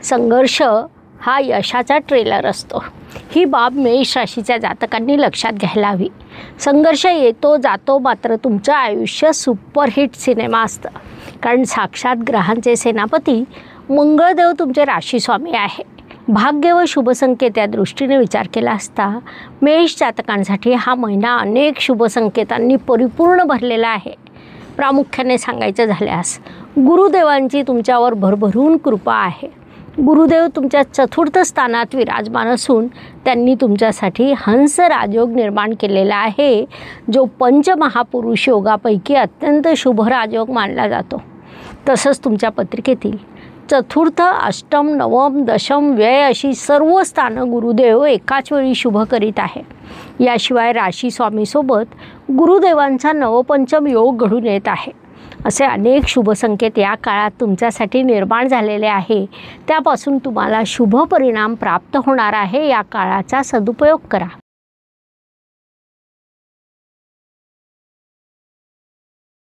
संघर्ष हा यशाचा ट्रेलर असतो। ही बाब मेष राशीच्या जातकांनी लक्षात घ्यायला हवी। संघर्ष येतो जातो, मात्र तुमचं आयुष्य सुपरहिट सिनेमा असतं, कारण साक्षात ग्रहांचे सेनापती मंगळदेव तुमचे राशीस्वामी आहे। भाग्य व शुभसंकेत या दृष्टीने विचार केला असता मेष जातकांसाठी हा महिना अनेक शुभसंकेतांनी परिपूर्ण भरलेला आहे। प्रामुख्याने सांगायचं झाल्यास गुरुदेवांची तुमच्यावर भरभरून कृपा आहे। गुरुदेव तुमच्या चतुर्थ स्थानात विराजमान असून त्यांनी तुमच्यासाठी हंस राजयोग निर्माण केलेला आहे, जो पंचमहापुरुष योगापैकी अत्यंत शुभ राजयोग मानला जातो। तसंच तुमच्या पत्रिकेतील चतुर्थ, अष्टम, नवम, दशम, व्यय अशी सर्व स्थानं गुरुदेव एकाच वेळी शुभ करीत आहे। याशिवाय राशीस्वामीसोबत गुरुदेवांचा नवपंचम योग घडून येत आहे। असे अनेक शुभसंकेत या काळात तुमच्यासाठी निर्माण झालेले आहे। त्यापासून तुम्हाला शुभ परिणाम प्राप्त होणार आहे। या काळाचा सदुपयोग करा।